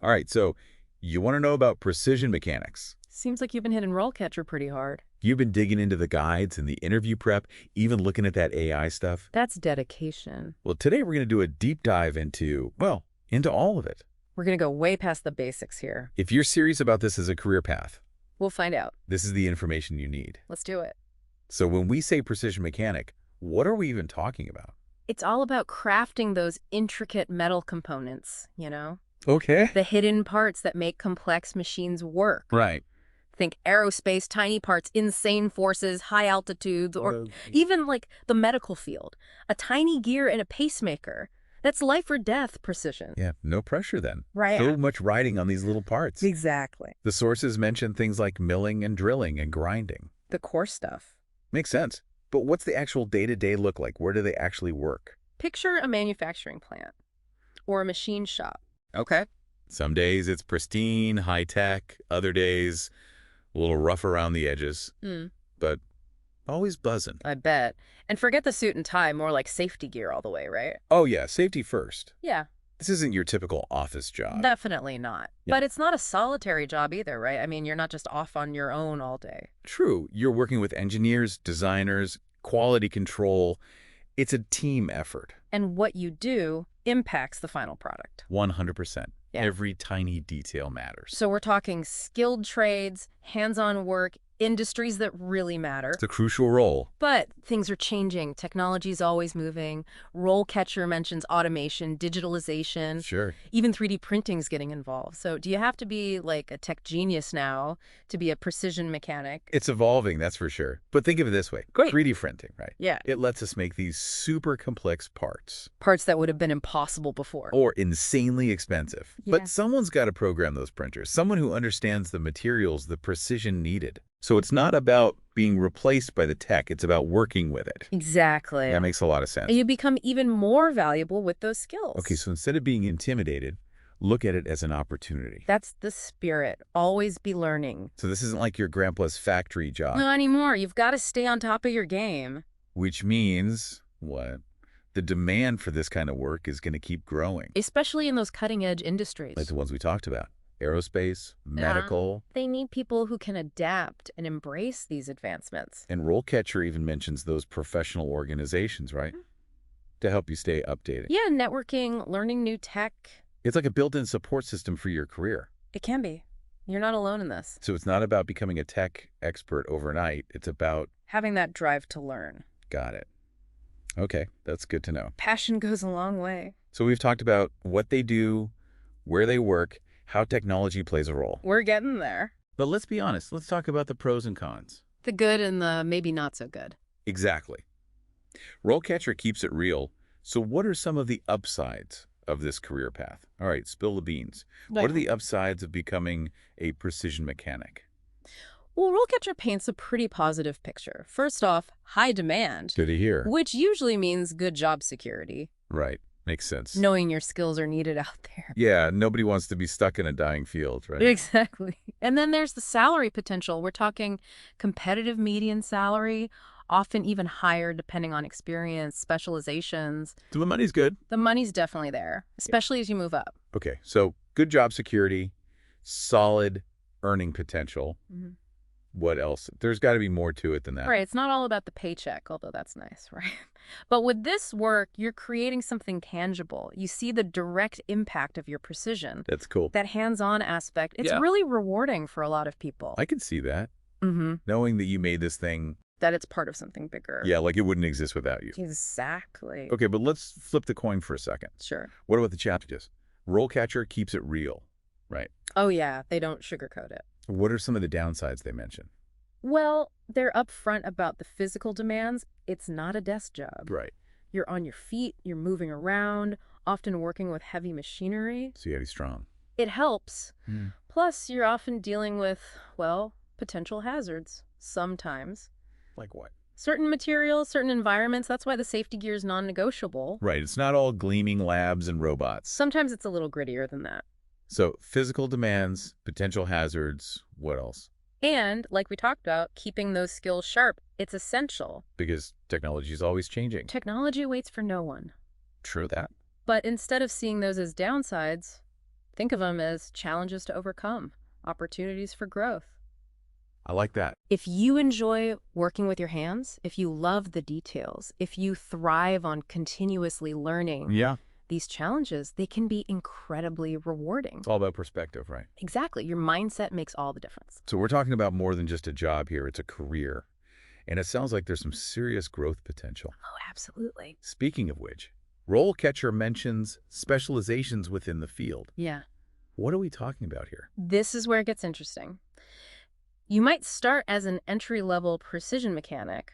All right, so you want to know about precision mechanics. Seems like you've been hitting RoleCatcher pretty hard. You've been digging into the guides and the interview prep, even looking at that AI stuff. That's dedication. Well, today we're going to do a deep dive into all of it. We're going to go way past the basics here. If you're serious about this as a career path, We'll find out. this is the information you need. Let's do it. So when we say precision mechanic, what are we even talking about? It's all about crafting those intricate metal components, you know? Okay. The hidden parts that make complex machines work. Right. Think aerospace, tiny parts, insane forces, high altitudes, or even like the medical field. A tiny gear in a pacemaker. That's life or death precision. Yeah, no pressure then. Right. So much riding on these little parts. Exactly. The sources mention things like milling and drilling and grinding. The core stuff. Makes sense. But what's the actual day-to-day look like? Where do they actually work? Picture a manufacturing plant or a machine shop. Okay. Some days it's pristine, high-tech. Other days, a little rough around the edges. But always buzzing. I bet. And forget the suit and tie, more like safety gear all the way, right? Oh yeah, safety first. Yeah, This isn't your typical office job. definitely not. Yeah. But it's not a solitary job either, right? I mean, you're not just off on your own all day. True, you're working with engineers, designers, quality control. It's a team effort. And what you do impacts the final product. 100%. Yeah. Every tiny detail matters. So we're talking skilled trades, hands-on work, industries that really matter. It's a crucial role. But things are changing. Technology's always moving. RoleCatcher mentions automation, digitalization. Sure. Even 3D printing's getting involved. So do you have to be like a tech genius now to be a precision mechanic? It's evolving, that's for sure. But think of it this way. Great. 3D printing, right? Yeah. It lets us make these super complex parts. Parts that would have been impossible before. Or insanely expensive. Yeah. But someone's got to program those printers. Someone who understands the materials, the precision needed. So it's not about being replaced by the tech. It's about working with it. Exactly. That makes a lot of sense. And you become even more valuable with those skills. Okay, so instead of being intimidated, look at it as an opportunity. That's the spirit. Always be learning. So this isn't like your grandpa's factory job, Not anymore. You've got to stay on top of your game. which means what? The demand for this kind of work is going to keep growing. Especially in those cutting-edge industries. Like the ones we talked about. Aerospace, medical, They need people who can adapt and embrace these advancements. and RoleCatcher even mentions those professional organizations, right? To help you stay updated. Yeah, networking, learning new tech. It's like a built-in support system for your career. It can be. You're not alone in this. So it's not about becoming a tech expert overnight. It's about, Having that drive to learn. got it. Okay, that's good to know. Passion goes a long way. So we've talked about what they do, where they work, how technology plays a role. We're getting there. But let's be honest. Let's talk about the pros and cons. The good and the maybe not so good. Exactly. RoleCatcher keeps it real. So what are some of the upsides of this career path? All right, spill the beans. What are the upsides of becoming a precision mechanic? Well, RoleCatcher paints a pretty positive picture. First off, high demand, Good to hear. which usually means good job security, Right. Makes sense. knowing your skills are needed out there. Yeah, nobody wants to be stuck in a dying field, right? Exactly. And then there's the salary potential. We're talking competitive median salary, often even higher depending on experience, specializations. So the money's good. The money's definitely there, especially as you move up. Okay, so good job security, solid earning potential. Mhm. What else? There's got to be more to it than that. Right. It's not all about the paycheck, although that's nice, right? But with this work, you're creating something tangible. You see the direct impact of your precision. That's cool. That hands-on aspect, it's Yeah. really rewarding for a lot of people. I can see that. Mm-hmm. Knowing that you made this thing, That it's part of something bigger. yeah, like it wouldn't exist without you. Exactly. Okay, but let's flip the coin for a second. Sure. What about the challenges? RoleCatcher keeps it real, right? Oh, yeah. They don't sugarcoat it. What are some of the downsides they mention? Well, they're upfront about the physical demands. It's not a desk job. Right. You're on your feet, you're moving around, often working with heavy machinery. So you gotta be strong. It helps. Plus, you're often dealing with, well, potential hazards. Sometimes. Like what? Certain materials, certain environments, that's why the safety gear is non-negotiable. Right, it's not all gleaming labs and robots. Sometimes it's a little grittier than that. So physical demands, potential hazards, what else? And, like we talked about, keeping those skills sharp, it's essential. Because technology is always changing. Technology waits for no one. True that. But instead of seeing those as downsides, Think of them as challenges to overcome, opportunities for growth. I like that. If you enjoy working with your hands, if you love the details, if you thrive on continuously learning Yeah. these challenges, they can be incredibly rewarding. It's all about perspective, right? Exactly. Your mindset makes all the difference. So we're talking about more than just a job here. It's a career. And it sounds like there's some serious growth potential. Oh, absolutely. Speaking of which, RoleCatcher mentions specializations within the field. Yeah. What are we talking about here? This is where it gets interesting. You might start as an entry-level precision mechanic,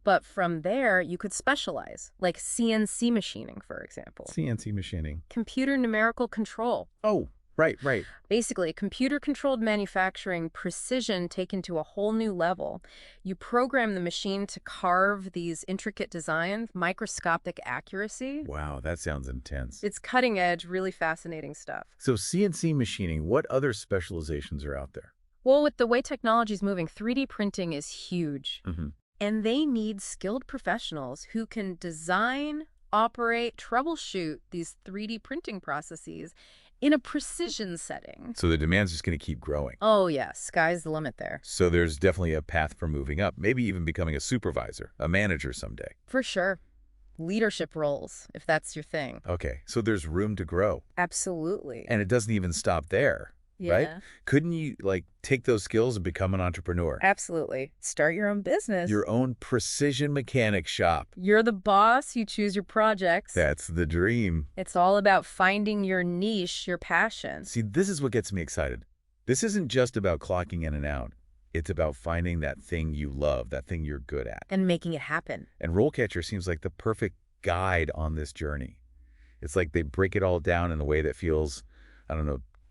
but from there you could specialize, like CNC machining, for example. CNC machining. Computer numerical control. Oh, right. Basically, computer-controlled manufacturing, precision taken to a whole new level. You program the machine to carve these intricate designs, microscopic accuracy. Wow, that sounds intense. It's cutting-edge, really fascinating stuff. So CNC machining, what other specializations are out there? Well, with the way technology is moving, 3D printing is huge. Mm-hmm. And they need skilled professionals who can design, operate, troubleshoot these 3D printing processes in a precision setting. So the demand's just going to keep growing. Oh, yeah. Sky's the limit there. So there's definitely a path for moving up, maybe even becoming a supervisor, a manager someday. For sure. Leadership roles, if that's your thing. Okay, so there's room to grow. Absolutely. And it doesn't even stop there, right? Couldn't you, take those skills and become an entrepreneur? Absolutely. Start your own business. Your own precision mechanic shop. You're the boss. You choose your projects. That's the dream. It's all about finding your niche, your passion. See, this is what gets me excited. This isn't just about clocking in and out. It's about finding that thing you love, that thing you're good at. And making it happen. And RoleCatcher seems like the perfect guide on this journey. It's like they break it all down in a way that feels,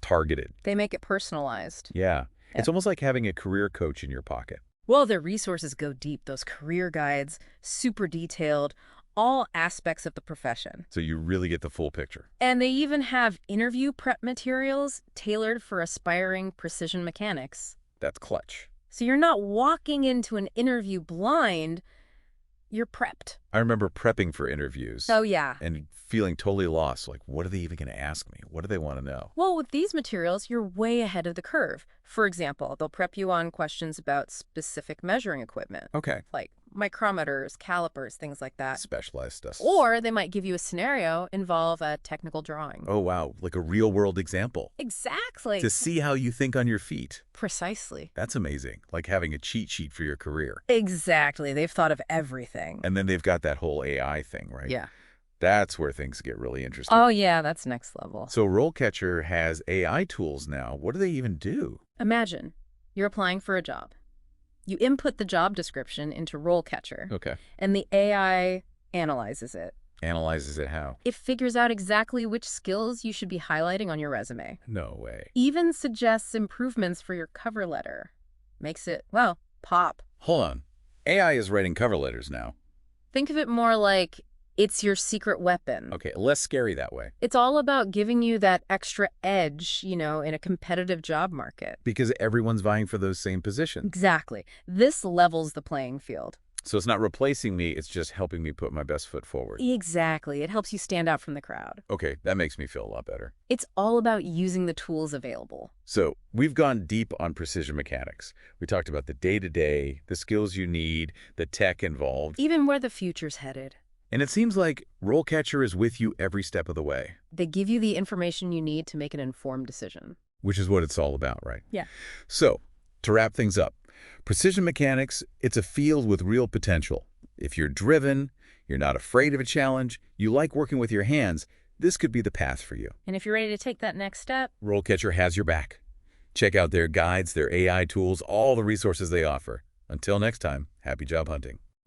targeted. They make it personalized. Yeah. It's almost like having a career coach in your pocket. Well, their resources go deep. Those career guides, super detailed, all aspects of the profession. So you really get the full picture. And they even have interview prep materials tailored for aspiring precision mechanics. That's clutch. So you're not walking into an interview blind, you're prepped. I remember prepping for interviews. Oh, yeah. And feeling totally lost. Like, what are they even going to ask me? What do they want to know? Well, with these materials, you're way ahead of the curve. For example, they'll prep you on questions about specific measuring equipment. Okay. Like micrometers, calipers, things like that. Specialized stuff. Or they might give you a scenario, involve a technical drawing. Oh, wow. Like a real-world example. Exactly. To see how you think on your feet. Precisely. That's amazing. Like having a cheat sheet for your career. Exactly. They've thought of everything. And then they've got that whole AI thing, right? Yeah. That's where things get really interesting. Oh, yeah, that's next level. So RoleCatcher has AI tools now. What do they even do? Imagine you're applying for a job. You input the job description into RoleCatcher. Okay. And the AI analyzes it. Analyzes it how? It figures out exactly which skills you should be highlighting on your resume. No way. Even suggests improvements for your cover letter. Makes it, well, pop. Hold on. AI is writing cover letters now. Think of it more like it's your secret weapon. Okay, less scary that way. It's all about giving you that extra edge, in a competitive job market. Because everyone's vying for those same positions. Exactly. This levels the playing field. So it's not replacing me, it's just helping me put my best foot forward. Exactly. It helps you stand out from the crowd. Okay, that makes me feel a lot better. It's all about using the tools available. So we've gone deep on precision mechanics. We talked about the day-to-day, the skills you need, the tech involved. Even where the future's headed. And it seems like RoleCatcher is with you every step of the way. They give you the information you need to make an informed decision. Which is what it's all about, right? Yeah. So, to wrap things up, precision mechanics, it's a field with real potential. If you're driven, you're not afraid of a challenge, you like working with your hands, this could be the path for you. And if you're ready to take that next step, RoleCatcher has your back. Check out their guides, their AI tools, all the resources they offer. Until next time, happy job hunting.